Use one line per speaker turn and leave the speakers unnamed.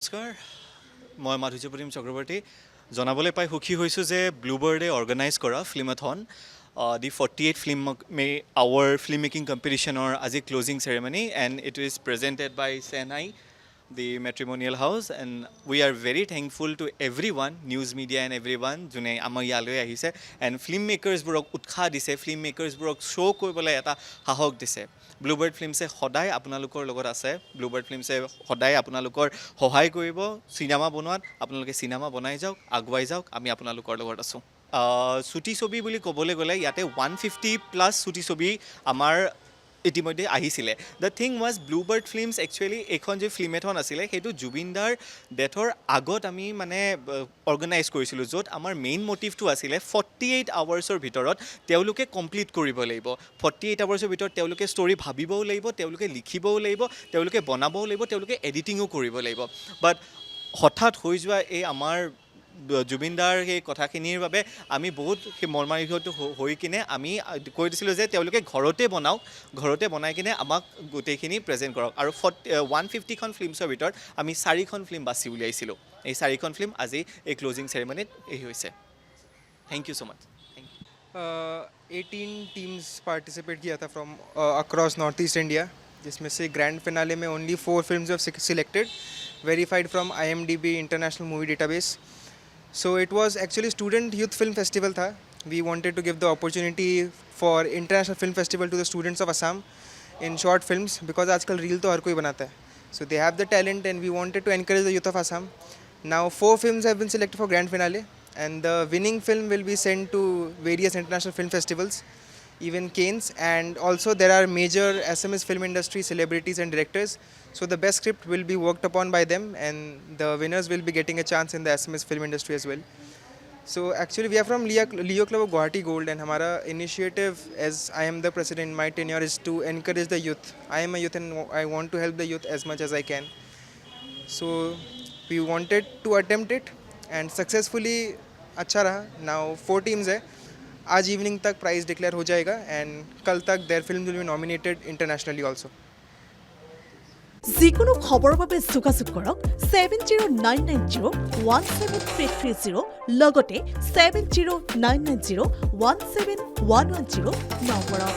নমস্কাৰ মই মাধুৰ্যপ্ৰতিম চক্ৰৱৰ্তী জনাবলৈ পাই সুখী হৈছোঁ যে ব্লুবাৰ্ডে অৰ্গেনাইজ কৰা filmathon the 48 film hour film making কম্পিটিশ্যনৰ আজি closing ceremony and it is presented by Chennai the matrimonial house and we are very thankful to everyone news media and everyone june amar yaloi ahise and filmmakers burok utkha dise filmmakers burok show koibole eta hahok dise bluebird films e hodai apnalukor logot ase bluebird films e hodai apnalukor hohai koibo cinema bonwat apnaloke cinema bonai jauk agwai jauk ami apnalukor logot asu suti sobi boli kobole gole yate 150 plus suti sobi amar ইতিমধ্যে আহিছিলে the thing was Bluebird films actually এইখন যে ফিল্মেথন আছিলে সেইটো জুবিনদাৰ ডেথৰ আগত আমি মানে অৰ্গেনাইজ কৰিছিলোঁ য'ত আমাৰ মেইন মটিভটো আছিলে 48 আৱাৰ্ছৰ ভিতৰত তেওঁলোকে কমপ্লিট কৰিব লাগিব 48 আৱাৰ্ছৰ ভিতৰত তেওঁলোকে ষ্টৰি ভাবিবও লাগিব তেওঁলোকে লিখিবও লাগিব তেওঁলোকে বনাবও লাগিব তেওঁলোকে এডিটিঙো কৰিব লাগিব বাট হঠাৎ হৈ যোৱা এই আমাৰ জুবিনদাৰ সেই কথাখিনিৰ বাবে আমি বহুত সেই মৰ্মাহত হৈ কিনে আমি কৈ দিছিলোঁ যে তেওঁলোকে ঘৰতে বনাই কিনে আমাক গোটেইখিনি প্ৰেজেণ্ট কৰক আৰু 150খন ফিল্মছৰ ভিতৰত আমি 4খন ফিল্ম বাছি উলিয়াইছিলোঁ এই 4খন ফিল্ম আজি এই ক্লজিং চেৰেমনিত এই হৈছে থ্যাংক ইউ সো মাচ
18 टीम्स पार्टिसिपेट किया था from across north east India जिसमें से ग्रैंड फिनाले में only 4 films of selected verified from IMDb international movie database So it was actually student youth film festival tha. We wanted to give the opportunity for international film festival to the students of Assam in short films because आजकल reel तो हर कोई बनाता है. So they have the talent and we wanted to encourage the youth of Assam. Now 4 films have been selected for grand finale and the winning film will be sent to various international film festivals, even Cannes, and also there are major Assamese film industry celebrities and directors. So the best script will be worked upon by them and the winners will be getting a chance in the Assamese film industry as well. So actually we are from Leo Club of Guwahati Gold and hamara initiative as I am the president, my tenure is to encourage the youth. I am a youth and I want to help the youth as much as I can. So we wanted to attempt it and successfully अच्छा रहा. Now 4 teams है. आज evening तक prize declare हो जाएगा and कल तक there film will be nominated internationally also
যিকোনো খবৰৰ বাবে যোগাযোগ কৰক 7099017330 লগতে 7099017110 নম্বৰত